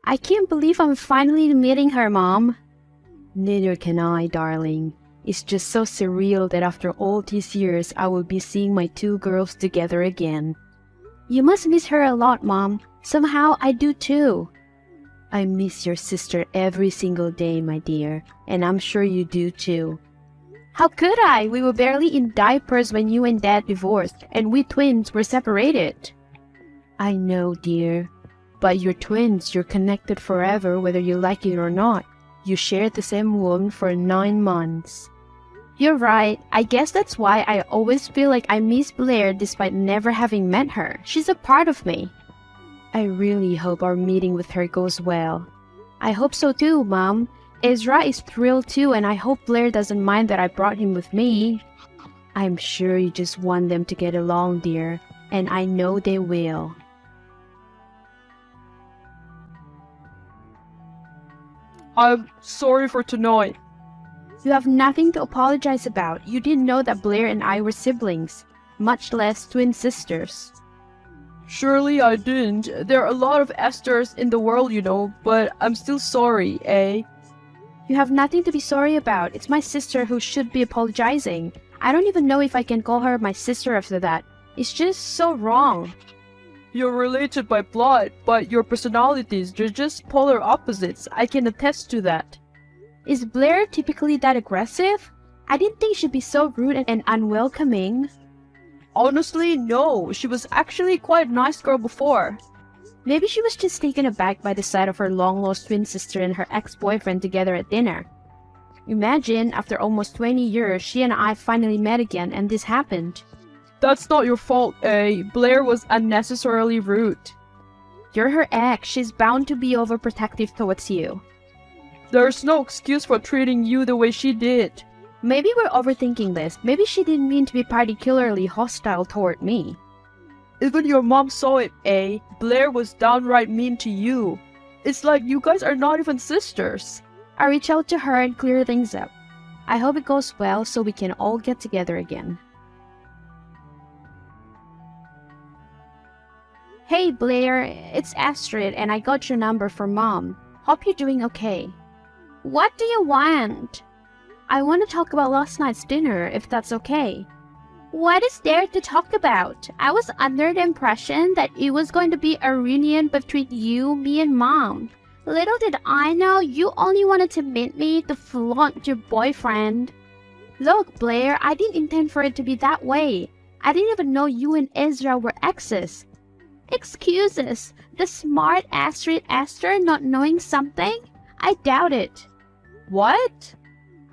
I can't believe I'm finally meeting her, Mom. Neither can I, darling. It's just so surreal that after all these years I will be seeing my two girls together again. You must miss her a lot, Mom. Somehow I do too. I miss your sister every single day, my dear, and I'm sure you do too. How could I? We were barely in diapers when you and Dad divorced, and we twins were separated. I know, dear. But you're twins, you're connected forever whether you like it or not. You shared the same womb for 9 months. You're right. I guess that's why I always feel like I miss Blair despite never having met her. She's a part of me. I really hope our meeting with her goes well. I hope so too, Mom. Ezra is thrilled too, and I hope Blair doesn't mind that I brought him with me. I'm sure you just want them to get along, dear, and I know they will. I'm sorry for tonight. You have nothing to apologize about. You didn't know that Blair and I were siblings, much less twin sisters. Surely I didn't. There are a lot of Esthers in the world, you know, but I'm still sorry, eh? You have nothing to be sorry about. It's my sister who should be apologizing. I don't even know if I can call her my sister after that. It's just so wrong. You're related by blood, but your personalities, they're just polar opposites. I can attest to that. Is Blair typically that aggressive? I didn't think she'd be so rude and unwelcoming. Honestly, no. She was actually quite a nice girl before. Maybe she was just taken aback by the sight of her long-lost twin sister and her ex-boyfriend together at dinner. Imagine, after almost 20 years, she and I finally met again and this happened. That's not your fault, eh? Blair was unnecessarily rude. You're her ex. She's bound to be overprotective towards you. There's no excuse for treating you the way she did. Maybe we're overthinking this. Maybe she didn't mean to be particularly hostile toward me. Even your mom saw it, eh? Blair was downright mean to you. It's like you guys are not even sisters. I'll reach out to her and clear things up. I hope it goes well so we can all get together again. Hey Blair, it's Astrid and I got your number from Mom. Hope you're doing okay. What do you want? I want to talk about last night's dinner, if that's okay. What is there to talk about? I was under the impression that it was going to be a reunion between you, me, and Mom. Little did I know you only wanted to meet me to flaunt your boyfriend. Look, Blair, I didn't intend for it to be that way. I didn't even know you and Ezra were exes. Excuses? The smart Astrid Esther not knowing something? I doubt it. What?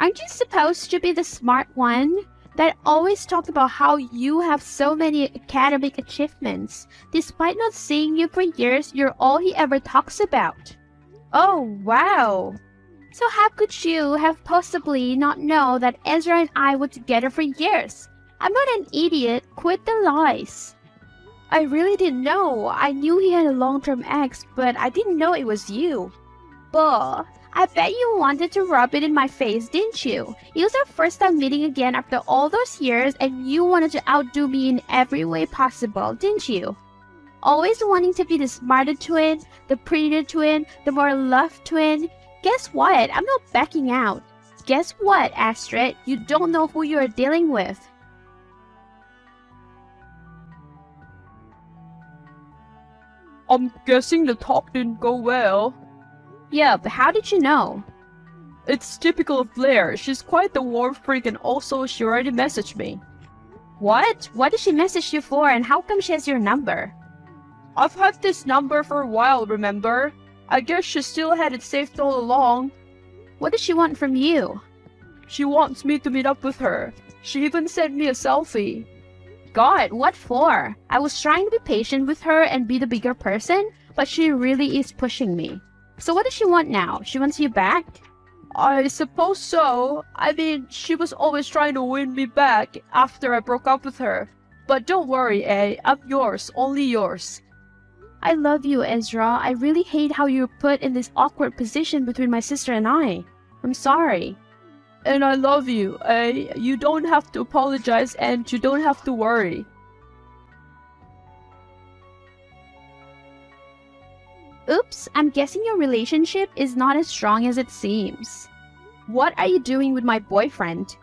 Aren't you supposed to be the smart one? That always talk about how you have so many academic achievements. Despite not seeing you for years, you're all he ever talks about. Oh, wow. So how could you have possibly not know that Ezra and I were together for years? I'm not an idiot. Quit the lies. I really didn't know. I knew he had a long-term ex, but I didn't know it was you. Buh. I bet you wanted to rub it in my face, didn't you? It was our first time meeting again after all those years, and you wanted to outdo me in every way possible, didn't you? Always wanting to be the smarter twin, the prettier twin, the more loved twin. Guess what? I'm not backing out. Guess what, Astrid? You don't know who you're dealing with. I'm guessing the talk didn't go well. Yeah, but how did you know? It's typical of Blair. She's quite the warm freak and also she already messaged me. What? What did she message you for and how come she has your number? I've had this number for a while, remember? I guess she still had it saved all along. What does she want from you? She wants me to meet up with her. She even sent me a selfie. God, what for? I was trying to be patient with her and be the bigger person, but she really is pushing me. So what does she want now? She wants you back? I suppose so. I mean, she was always trying to win me back after I broke up with her. But don't worry, I'm yours, only yours. I love you, Ezra. I really hate how you were put in this awkward position between my sister and I. I'm sorry. And I love you, You don't have to apologize and you don't have to worry. Oops, I'm guessing your relationship is not as strong as it seems. What are you doing with my boyfriend?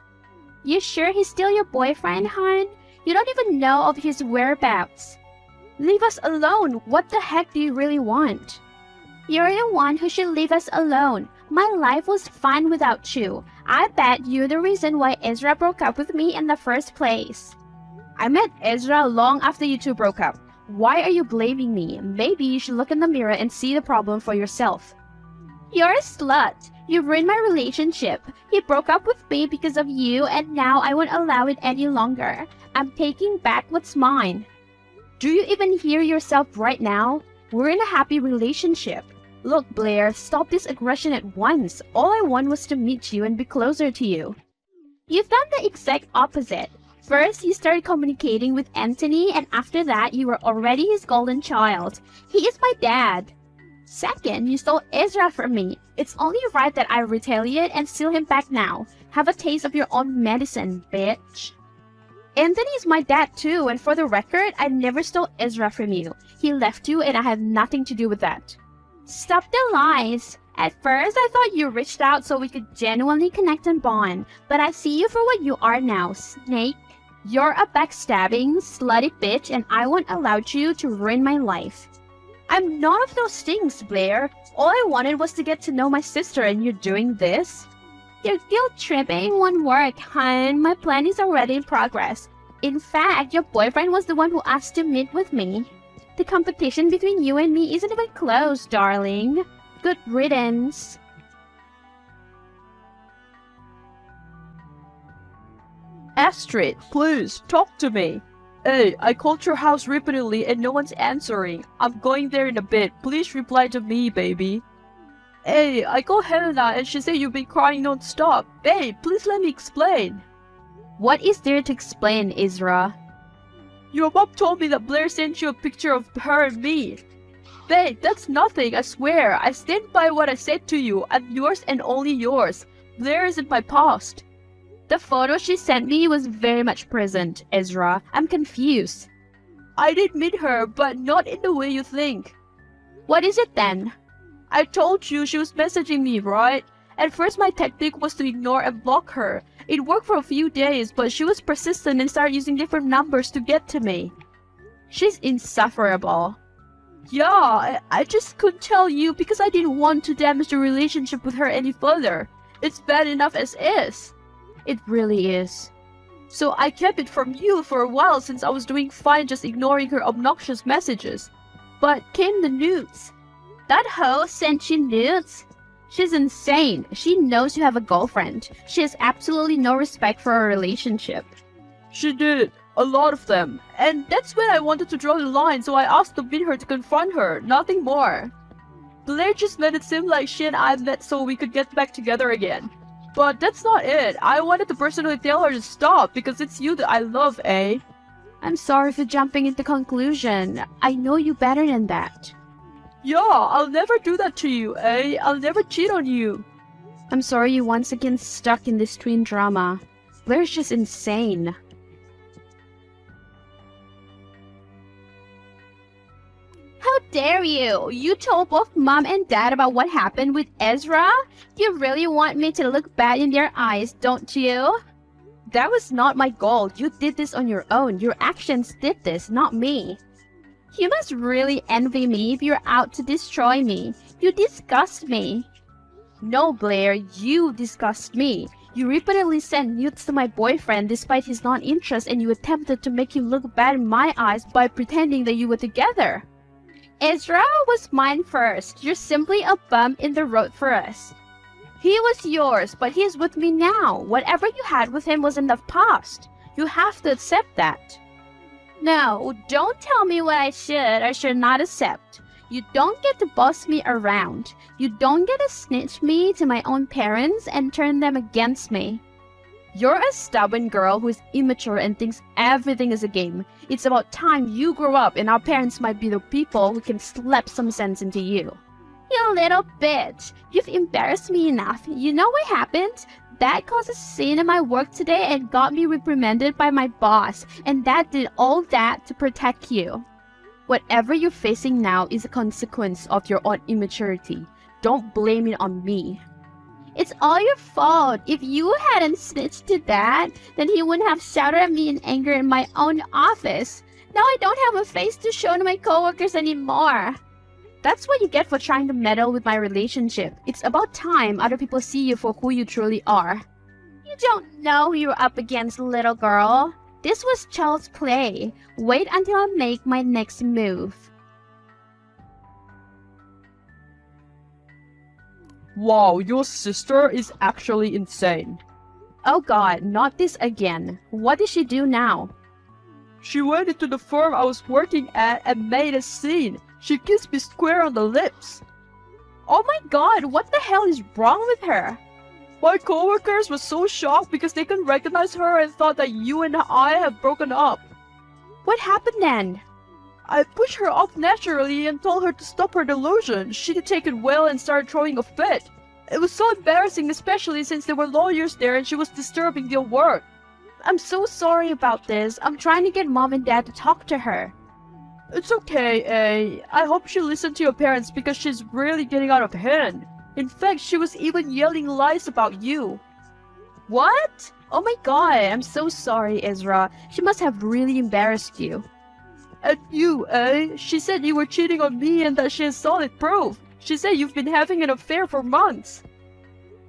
You sure he's still your boyfriend, hon? You don't even know of his whereabouts. Leave us alone. What the heck do you really want? You're the one who should leave us alone. My life was fine without you. I bet you're the reason why Ezra broke up with me in the first place. I met Ezra long after you two broke up. Why are you blaming me? Maybe you should look in the mirror and see the problem for yourself. You're a slut. You ruined my relationship. He broke up with me because of you, and now I won't allow it any longer. I'm taking back what's mine. Do you even hear yourself right now? We're in a happy relationship. Look, Blair, stop this aggression at once. All I want was to meet you and be closer to you. You've done the exact opposite. First, you started communicating with Anthony, and after that, you were already his golden child. He is my dad. Second, you stole Ezra from me. It's only right that I retaliate and steal him back now. Have a taste of your own medicine, bitch. Anthony is my dad too, and for the record, I never stole Ezra from you. He left you and I had nothing to do with that. Stop the lies. At first, I thought you reached out so we could genuinely connect and bond, but I see you for what you are now, Snake. You're a backstabbing, slutty bitch, and I won't allow you to ruin my life. I'm none of those things, Blair. All I wanted was to get to know my sister, and you're doing this? Your guilt tripping won't work, hun. My plan is already in progress. In fact, your boyfriend was the one who asked to meet with me. The competition between you and me isn't even close, darling. Good riddance. Astrid, please, talk to me. Hey, I called your house repeatedly and no one's answering. I'm going there in a bit. Please reply to me, baby. Hey, I called Helena and she said you've been crying non-stop. Babe, please let me explain. What is there to explain, Ezra? Your mom told me that Blair sent you a picture of her and me. Babe, that's nothing, I swear. I stand by what I said to you. I'm yours and only yours. Blair isn't my past. The photo she sent me was very much present, Ezra. I'm confused. I did meet her, but not in the way you think. What is it then? I told you she was messaging me, right? At first my tactic was to ignore and block her. It worked for a few days, but she was persistent and started using different numbers to get to me. She's insufferable. Yeah, I just couldn't tell you because I didn't want to damage the relationship with her any further. It's bad enough as is. It really is. So I kept it from you for a while since I was doing fine just ignoring her obnoxious messages. But came the nudes. That hoe sent you nudes? She's insane. She knows you have a girlfriend. She has absolutely no respect for our relationship. She did. A lot of them. And that's when I wanted to draw the line, so I asked to meet her to confront her. Nothing more. Blair just made it seem like she and I met so we could get back together again. But that's not it. I wanted to personally tell her to stop because it's you that I love, eh? I'm sorry for jumping into conclusion. I know you better than that. Yeah, I'll never do that to you, eh? I'll never cheat on you. I'm sorry you're once again stuck in this twin drama. Blair's just insane. How dare you? You told both mom and dad about what happened with Ezra? You really want me to look bad in their eyes, don't you? That was not my goal. You did this on your own. Your actions did this, not me. You must really envy me if you're out to destroy me. You disgust me. No, Blair, you disgust me. You repeatedly sent nudes to my boyfriend despite his non-interest, and you attempted to make him look bad in my eyes by pretending that you were together. Ezra was mine first. You're simply a bump in the road for us. He was yours, but he is with me now. Whatever you had with him was in the past. You have to accept that. No, don't tell me what I should or should not accept. You don't get to boss me around. You don't get to snitch me to my own parents and turn them against me. You're a stubborn girl who is immature and thinks everything is a game. It's about time you grow up, and our parents might be the people who can slap some sense into you. You little bitch. You've embarrassed me enough. You know what happened? That caused a scene in my work today and got me reprimanded by my boss. And Dad did all that to protect you. Whatever you're facing now is a consequence of your own immaturity. Don't blame it on me. It's all your fault. If you hadn't snitched to Dad, then he wouldn't have shouted at me in anger in my own office. Now I don't have a face to show to my coworkers anymore. That's what you get for trying to meddle with my relationship. It's about time other people see you for who you truly are. You don't know who you're up against, little girl. This was child's play. Wait until I make my next move. Wow, your sister is actually insane. Oh god, not this again. What did she do now? She went into the firm I was working at and made a scene. She kissed me square on the lips. Oh my god, what the hell is wrong with her? My coworkers were so shocked because they couldn't recognize her and thought that you and I have broken up. What happened then? I pushed her off naturally and told her to stop her delusion. She didn't take it well and started throwing a fit. It was so embarrassing, especially since there were lawyers there and she was disturbing their work. I'm so sorry about this. I'm trying to get Mom and Dad to talk to her. It's okay, A. I hope she listened to your parents because she's really getting out of hand. In fact, she was even yelling lies about you. What? Oh my god, I'm so sorry, Ezra. She must have really embarrassed you. And you, A. She said you were cheating on me and that she has solid proof. She said you've been having an affair for months.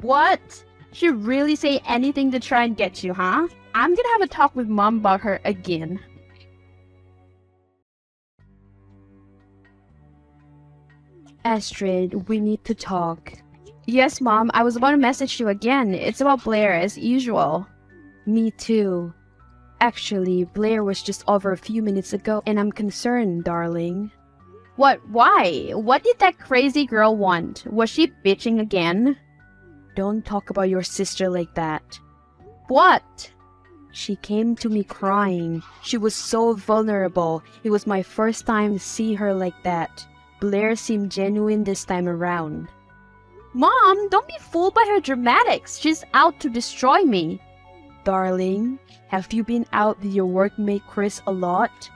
What? She really say anything to try and get you, huh? I'm gonna have a talk with Mom about her again. Astrid, we need to talk. Yes, Mom, I was about to message you again. It's about Blair, as usual. Me too. Actually, Blair was just over a few minutes ago, and I'm concerned, darling. What? Why? What did that crazy girl want? Was she bitching again? Don't talk about your sister like that. What? She came to me crying. She was so vulnerable. It was my first time to see her like that. Blair seemed genuine this time around. Mom, don't be fooled by her dramatics. She's out to destroy me. Darling, have you been out with your workmate Chris a lot?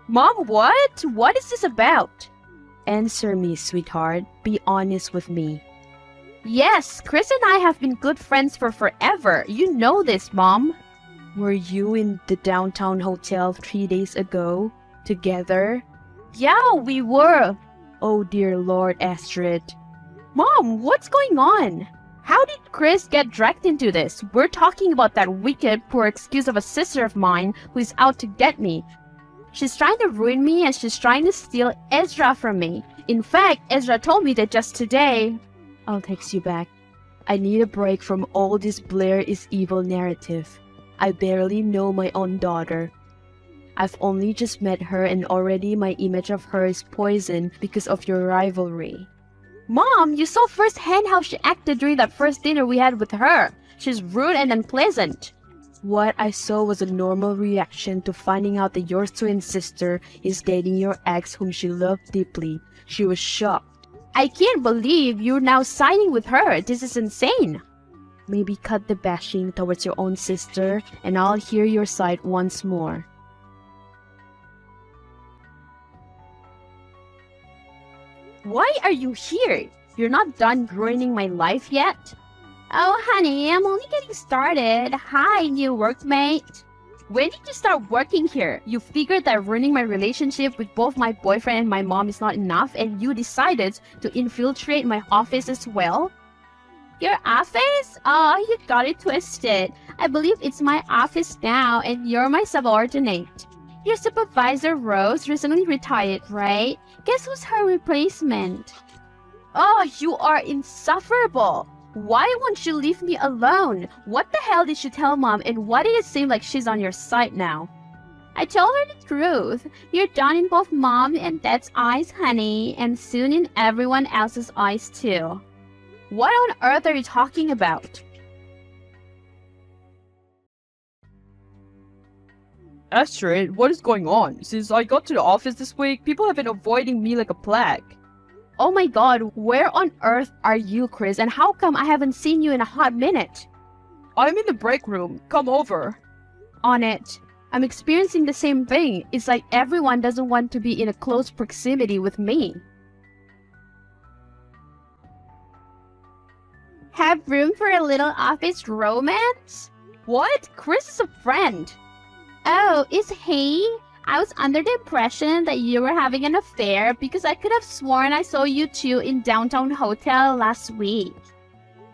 Mom, what? What is this about? Answer me, sweetheart. Be honest with me. Yes, Chris and I have been good friends for forever. You know this, Mom. Were you in the downtown hotel 3 days ago? Together? Yeah, we were. Oh dear Lord, Astrid. Mom, what's going on? How did Chris get dragged into this? We're talking about that wicked, poor excuse of a sister of mine who is out to get me. She's trying to ruin me and she's trying to steal Ezra from me. In fact, Ezra told me that just today. I'll text you back. I need a break from all this Blair is evil narrative. I barely know my own daughter. I've only just met her and already my image of her is poisoned because of your rivalry. Mom, you saw firsthand how she acted during that first dinner we had with her. She's rude and unpleasant. What I saw was a normal reaction to finding out that your twin sister is dating your ex whom she loved deeply. She was shocked. I can't believe you're now siding with her. This is insane. Maybe cut the bashing towards your own sister and I'll hear your side once more. Why are you here? You're not done ruining my life yet? Oh, honey, I'm only getting started. Hi, new workmate. When did you start working here? You figured that ruining my relationship with both my boyfriend and my mom is not enough and you decided to infiltrate my office as well? Your office? Oh, you got it twisted. I believe it's my office now and you're my subordinate. Your supervisor, Rose, recently retired, right? Guess who's her replacement? Oh, you are insufferable. Why won't you leave me alone? What the hell did you tell Mom and why did it seem like she's on your side now? I told her the truth. You're done in both Mom and Dad's eyes, honey, and soon in everyone else's eyes too. What on earth are you talking about? Astrid, what is going on? Since I got to the office this week, people have been avoiding me like a plague. Oh my god, where on earth are you, Chris? And how come I haven't seen you in a hot minute? I'm in the break room. Come over. On it. I'm experiencing the same thing. It's like everyone doesn't want to be in a close proximity with me. Have room for a little office romance? What? Chris is a friend. Oh, is he? I was under the impression that you were having an affair because I could have sworn I saw you two in downtown hotel last week.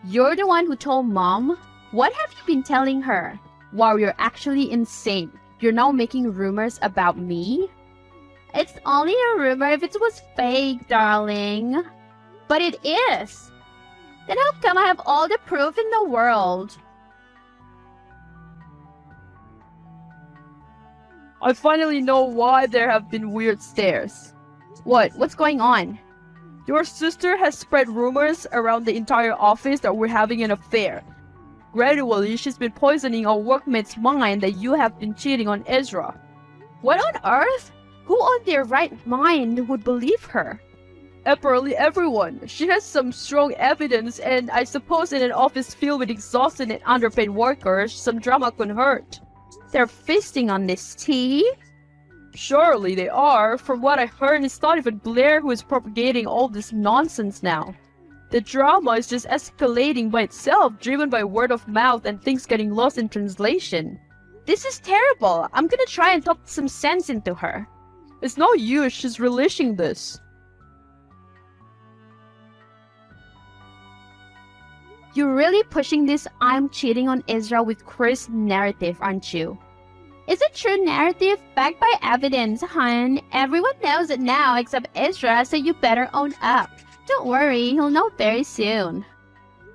You're the one who told Mom? What have you been telling her? Wow, you're actually insane. You're now making rumors about me? It's only a rumor if it was fake, darling. But it is. Then how come I have all the proof in the world? I finally know why there have been weird stares. What? What's going on? Your sister has spread rumors around the entire office that we're having an affair. Gradually, she's been poisoning our workmates' mind that you have been cheating on Ezra. What on earth? Who on their right mind would believe her? Apparently everyone. She has some strong evidence, and I suppose in an office filled with exhausted and underpaid workers, some drama couldn't hurt. They're feasting on this tea? Surely they are. From what I heard, it's not even Blair who is propagating all this nonsense now. The drama is just escalating by itself, driven by word of mouth and things getting lost in translation. This is terrible. I'm gonna try and talk some sense into her. It's no use, she's relishing this. You're really pushing this I'm cheating on Ezra with Chris narrative, aren't you? It's a true narrative backed by evidence, hun. Everyone knows it now except Ezra, so you better own up. Don't worry, he'll know very soon.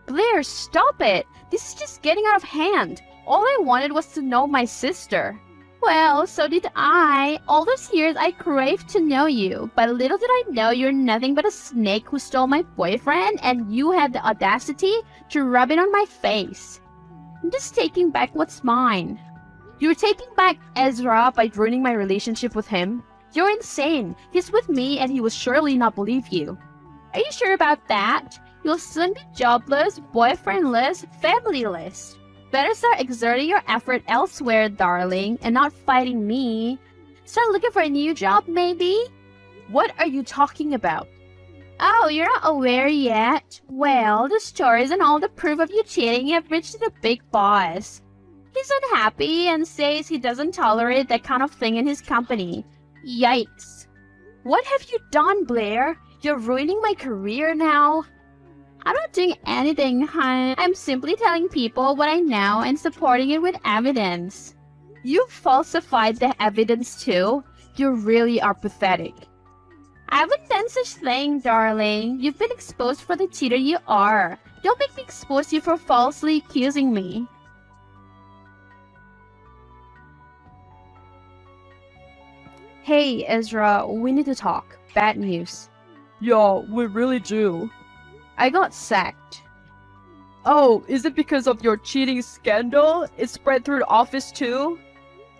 Blair, stop it! This is just getting out of hand. All I wanted was to know my sister. Well, so did I. All those years I craved to know you, but little did I know you're nothing but a snake who stole my boyfriend, and you had the audacity to rub it on my face. I'm just taking back what's mine. You're taking back Ezra by ruining my relationship with him? You're insane. He's with me and he will surely not believe you. Are you sure about that? You'll soon be jobless, boyfriendless, familyless. Better start exerting your effort elsewhere, darling, and not fighting me. Start looking for a new job, maybe? What are you talking about? Oh, you're not aware yet? Well, the stories and all the proof of you cheating have reached the big boss. He's unhappy and says he doesn't tolerate that kind of thing in his company. Yikes. What have you done, Blair? You're ruining my career now. I'm not doing anything, hun. I'm simply telling people what I know and supporting it with evidence. You falsified the evidence too? You really are pathetic. I haven't done such thing, darling. You've been exposed for the cheater you are. Don't make me expose you for falsely accusing me. Hey, Ezra, we need to talk. Bad news. Yeah, we really do. I got sacked. Oh, is it because of your cheating scandal? It spread through the office too?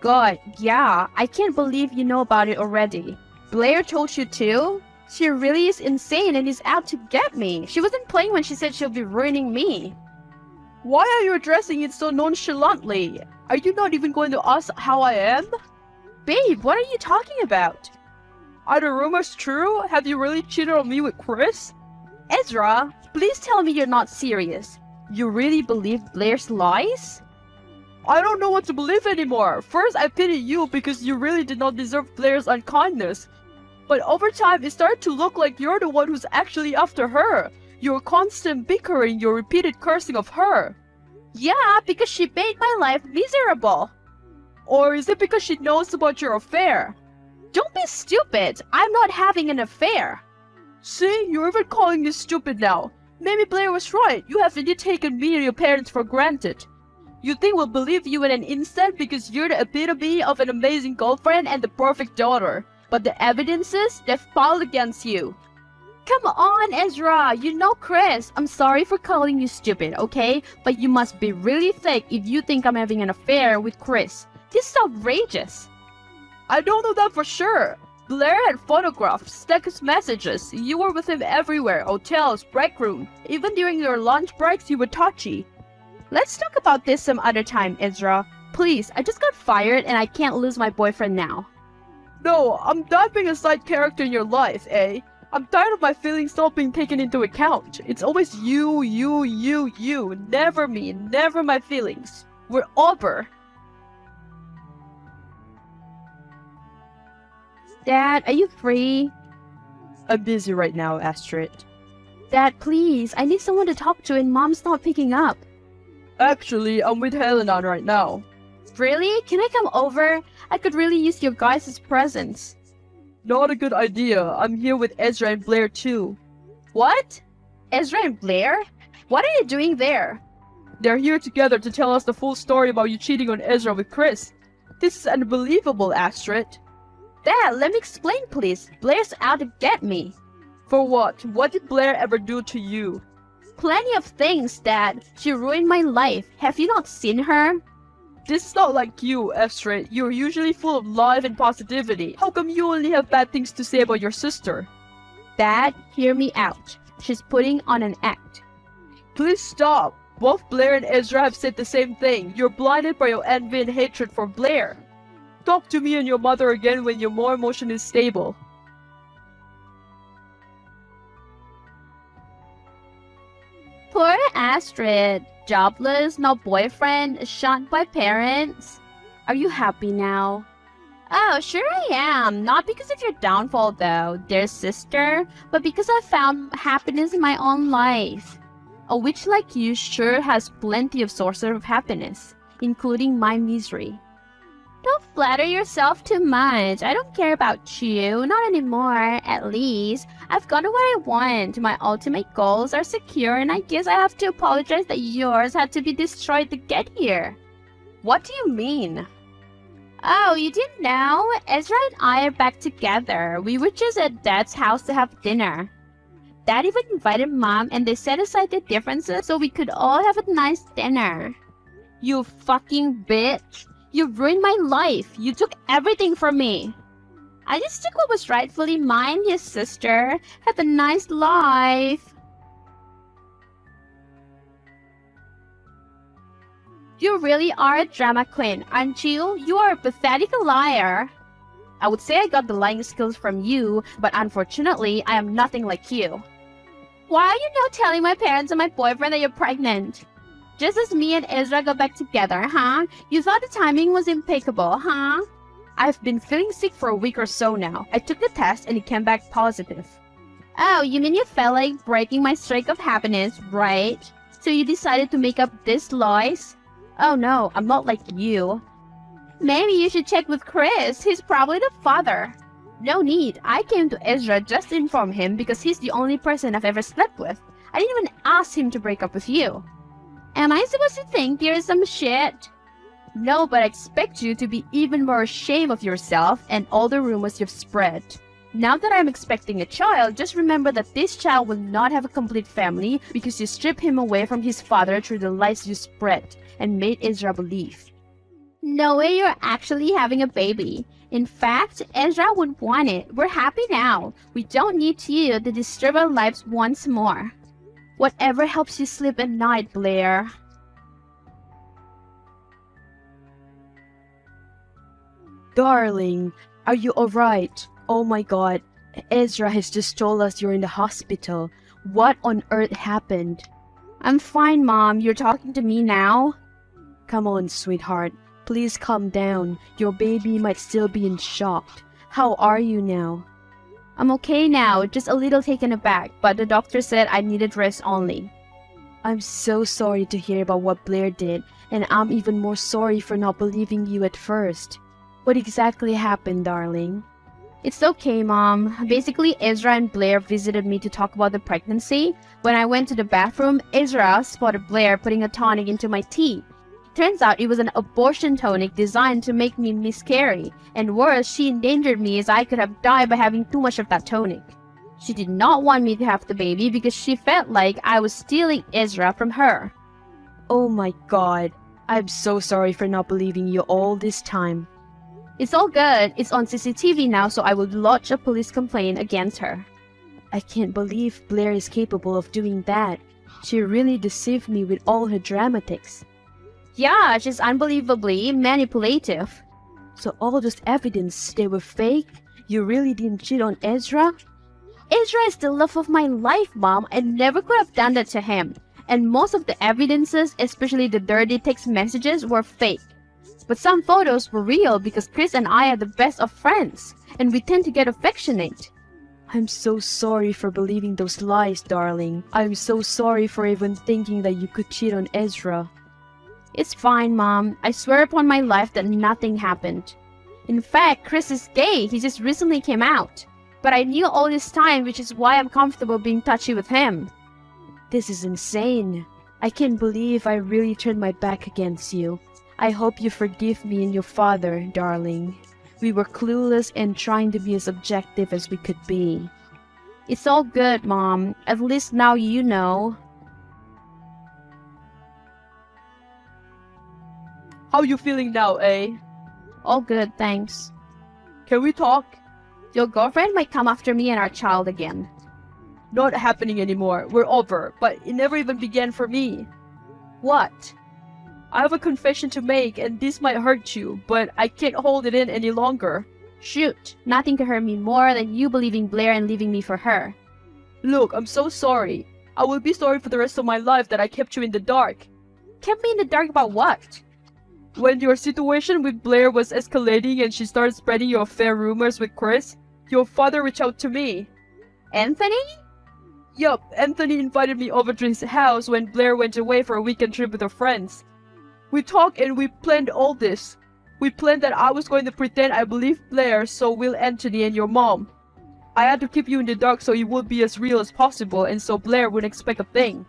God, yeah. I can't believe you know about it already. Blair told you too? She really is insane and is out to get me. She wasn't playing when she said she'll be ruining me. Why are you addressing it so nonchalantly? Are you not even going to ask how I am? Babe, what are you talking about? Are the rumors true? Have you really cheated on me with Chris? Ezra, please tell me you're not serious. You really believe Blair's lies? I don't know what to believe anymore. First, I pity you because you really did not deserve Blair's unkindness. But over time, it started to look like you're the one who's actually after her. Your constant bickering, your repeated cursing of her. Yeah, because she made my life miserable. Or is it because she knows about your affair? Don't be stupid. I'm not having an affair. See, you're even calling me stupid now. Maybe Blair was right. You have indeed taken me and your parents for granted. You think we'll believe you in an instant because you're the epitome of an amazing girlfriend and the perfect daughter. But the evidences, they've filed against you. Come on, Ezra. You know Chris. I'm sorry for calling you stupid, okay? But you must be really thick if you think I'm having an affair with Chris. This is outrageous. I don't know that for sure. Blair had photographs, text messages. You were with him everywhere, hotels, break room. Even during your lunch breaks, you were touchy. Let's talk about this some other time, Ezra. please, I just got fired and I can't lose my boyfriend now. No, I'm not being a side character in your life, eh? I'm tired of my feelings not being taken into account. It's always you, never me, never my feelings. We're over. Dad, are you free? I'm busy right now, Astrid. Dad, please, I need someone to talk to and Mom's not picking up. Actually, I'm with Helena right now. Really? Can I come over? I could really use your guys' presence. Not a good idea. I'm here with Ezra and Blair too. What? Ezra and Blair? What are you doing there? They're here together to tell us the full story about you cheating on Ezra with Chris. This is unbelievable, Astrid. Dad, let me explain please. Blair's out to get me. For what? What did Blair ever do to you? Plenty of things, Dad. She ruined my life. Have you not seen her? This is not like you, Astrid. You're usually full of life and positivity. How come you only have bad things to say about your sister? Dad, hear me out. She's putting on an act. Please stop. Both Blair and Ezra have said the same thing. You're blinded by your envy and hatred for Blair. Talk to me and your mother again when you're more emotionally stable. Poor Astrid. Jobless, no boyfriend, shunned by parents. Are you happy now? Oh, sure I am. Not because of your downfall though, dear sister, but because I found happiness in my own life. A witch like you sure has plenty of sources of happiness, including my misery. Don't flatter yourself too much. I don't care about you. Not anymore, at least. I've gotten what I want. My ultimate goals are secure, and I guess I have to apologize that yours had to be destroyed to get here. What do you mean? Oh, you didn't know? Ezra and I are back together. We were just at Dad's house to have dinner. Dad even invited Mom, and they set aside their differences so we could all have a nice dinner. You fucking bitch. You ruined my life. You took everything from me. I just took what was rightfully mine, your sister. Have a nice life. You really are a drama queen, aren't you? You are a pathetic liar. I would say I got the lying skills from you, but unfortunately, I am nothing like you. Why are you now telling my parents and my boyfriend that you're pregnant? Just as me and Ezra got back together, huh? You thought the timing was impeccable, huh? I've been feeling sick for a week or so now. I took the test and it came back positive. Oh, you mean you felt like breaking my streak of happiness, right? So you decided to make up these lies? Oh no, I'm not like you. Maybe you should check with Chris. He's probably the father. No need. I came to Ezra just to inform him because he's the only person I've ever slept with. I didn't even ask him to break up with you. Am I supposed to think you're some shit? No, but I expect you to be even more ashamed of yourself and all the rumors you've spread. Now that I'm expecting a child, just remember that this child will not have a complete family because you stripped him away from his father through the lies you spread and made Ezra believe. No way you're actually having a baby. In fact, Ezra would want it. We're happy now. We don't need you to disturb our lives once more. Whatever helps you sleep at night, Blair. Darling, are you alright? Oh my god, Ezra has just told us you're in the hospital. What on earth happened? I'm fine, Mom. You're talking to me now? Come on, sweetheart. Please calm down. Your baby might still be in shock. How are you now? I'm okay now, just a little taken aback, but the doctor said I needed rest only. I'm so sorry to hear about what Blair did, and I'm even more sorry for not believing you at first. What exactly happened, darling? It's okay, Mom. Basically, Ezra and Blair visited me to talk about the pregnancy. When I went to the bathroom, Ezra spotted Blair putting a tonic into my tea. Turns out it was an abortion tonic designed to make me miscarry, and worse, she endangered me as I could have died by having too much of that tonic. She did not want me to have the baby because she felt like I was stealing Ezra from her. Oh my god, I'm so sorry for not believing you all this time. It's all good. It's on CCTV now, so I will lodge a police complaint against her. I can't believe Blair is capable of doing that. She really deceived me with all her dramatics. Yeah, she's unbelievably manipulative. So all those evidence, they were fake? You really didn't cheat on Ezra? Ezra is the love of my life, Mom. I never could have done that to him. And most of the evidences, especially the dirty text messages, were fake. But some photos were real because Chris and I are the best of friends, and we tend to get affectionate. I'm so sorry for believing those lies, darling. I'm so sorry for even thinking that you could cheat on Ezra. It's fine, Mom. I swear upon my life that nothing happened. In fact, Chris is gay. He just recently came out. But I knew all this time, which is why I'm comfortable being touchy with him. This is insane. I can't believe I really turned my back against you. I hope you forgive me and your father, darling. We were clueless and trying to be as objective as we could be. It's all good, Mom. At least now you know. How you feeling now, eh? All good, thanks. Can we talk? Your girlfriend might come after me and our child again. Not happening anymore. We're over. But it never even began for me. What? I have a confession to make, and this might hurt you, but I can't hold it in any longer. Shoot. Nothing could hurt me more than you believing Blair and leaving me for her. Look, I'm so sorry. I will be sorry for the rest of my life that I kept you in the dark. Kept me in the dark about what? When your situation with Blair was escalating and she started spreading your affair rumors with Chris, your father reached out to me. Anthony? Yup, Anthony invited me over to his house when Blair went away for a weekend trip with her friends. We talked and we planned all this. We planned that I was going to pretend I believed Blair, so will Anthony and your mom. I had to keep you in the dark so it would be as real as possible and so Blair wouldn't expect a thing.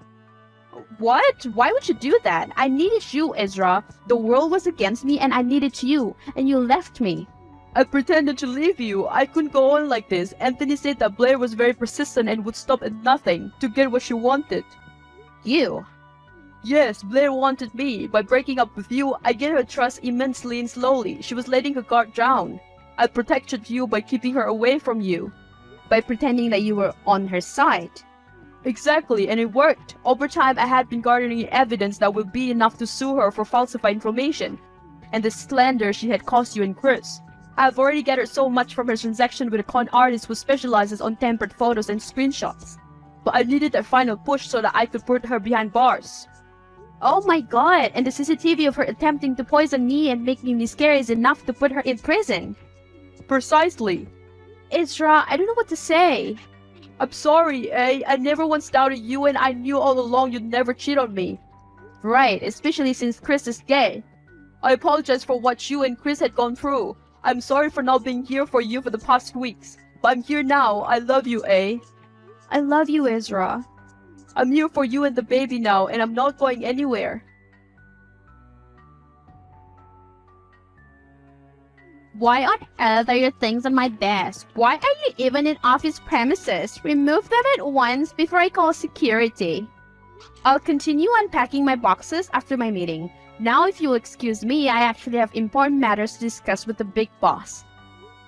What? Why would you do that? I needed you, Ezra. The world was against me and I needed you, and you left me. I pretended to leave you. I couldn't go on like this. Anthony said that Blair was very persistent and would stop at nothing to get what she wanted. You? Yes, Blair wanted me. By breaking up with you, I gained her trust immensely and slowly. She was letting her guard down. I protected you by keeping her away from you. By pretending that you were on her side. Exactly, and it worked. Over time, I had been garnering evidence that would be enough to sue her for falsified information and the slander she had caused you and Chris. I have already gathered so much from her transaction with a con artist who specializes on tempered photos and screenshots. But I needed that final push so that I could put her behind bars. Oh my god, and the CCTV of her attempting to poison me and make me miscarry is enough to put her in prison. Precisely. Ezra, I don't know what to say. I'm sorry, eh? I never once doubted you and I knew all along you'd never cheat on me. Right, especially since Chris is gay. I apologize for what you and Chris had gone through. I'm sorry for not being here for you for the past weeks. But I'm here now. I love you, eh? I love you, Ezra. I'm here for you and the baby now, and I'm not going anywhere. Why on earth are your things on my desk? Why are you even in office premises? Remove them at once before I call security. I'll continue unpacking my boxes after my meeting. Now if you'll excuse me, I actually have important matters to discuss with the big boss.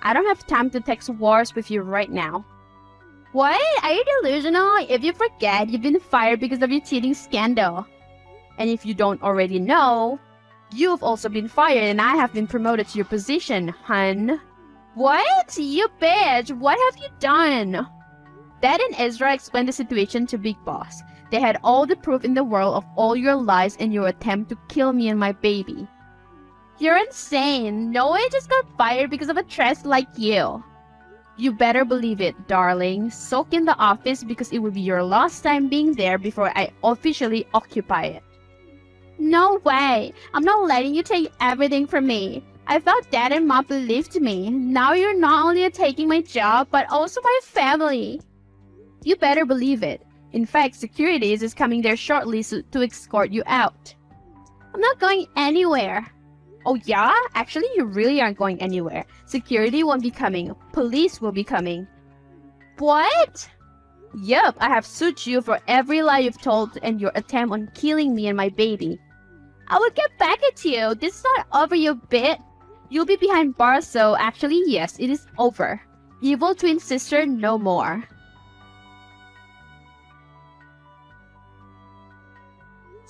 I don't have time to text wars with you right now. What? Are you delusional? If you forget, you've been fired because of your cheating scandal. And if you don't already know, you've also been fired and I have been promoted to your position, hun. What? You bitch! What have you done? Dad and Ezra explained the situation to Big Boss. They had all the proof in the world of all your lies and your attempt to kill me and my baby. You're insane. No one just got fired because of a trash like you. You better believe it, darling. Soak in the office because it will be your last time being there before I officially occupy it. No way. I'm not letting you take everything from me. I thought Dad and Mom believed me. Now you're not only taking my job, but also my family. You better believe it. In fact, security is coming there shortly to escort you out. I'm not going anywhere. Oh yeah? Actually, you really aren't going anywhere. Security won't be coming. Police will be coming. What? Yup, I have sued you for every lie you've told and your attempt on killing me and my baby. I will get back at you. This is not over, you bit. You'll be behind bars, so actually, yes, it is over. Evil twin sister, no more.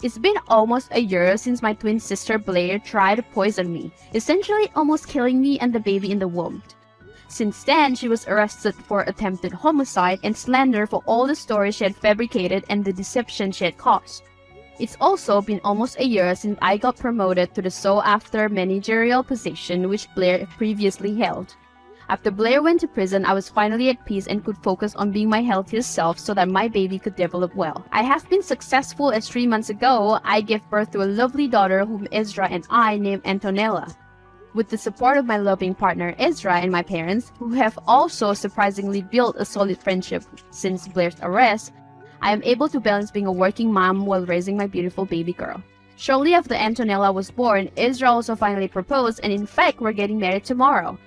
It's been almost a year since my twin sister Blair tried to poison me, essentially almost killing me and the baby in the womb. Since then, she was arrested for attempted homicide and slander for all the stories she had fabricated and the deception she had caused. It's also been almost a year since I got promoted to the sought-after managerial position which Blair previously held. After Blair went to prison, I was finally at peace and could focus on being my healthiest self so that my baby could develop well. I have been successful as 3 months ago, I gave birth to a lovely daughter whom Ezra and I named Antonella. With the support of my loving partner Ezra and my parents, who have also surprisingly built a solid friendship since Blair's arrest, I am able to balance being a working mom while raising my beautiful baby girl. Shortly after Antonella was born, Ezra also finally proposed, and in fact, we're getting married tomorrow.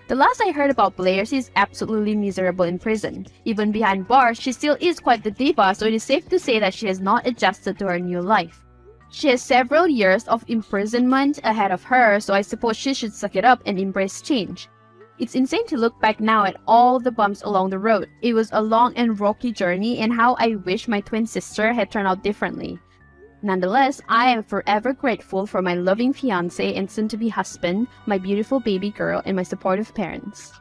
The last I heard about Blair, she is absolutely miserable in prison. Even behind bars, she still is quite the diva, so it is safe to say that she has not adjusted to her new life. She has several years of imprisonment ahead of her, so I suppose she should suck it up and embrace change. It's insane to look back now at all the bumps along the road. It was a long and rocky journey, and how I wish my twin sister had turned out differently. Nonetheless, I am forever grateful for my loving fiancé and soon-to-be husband, my beautiful baby girl, and my supportive parents.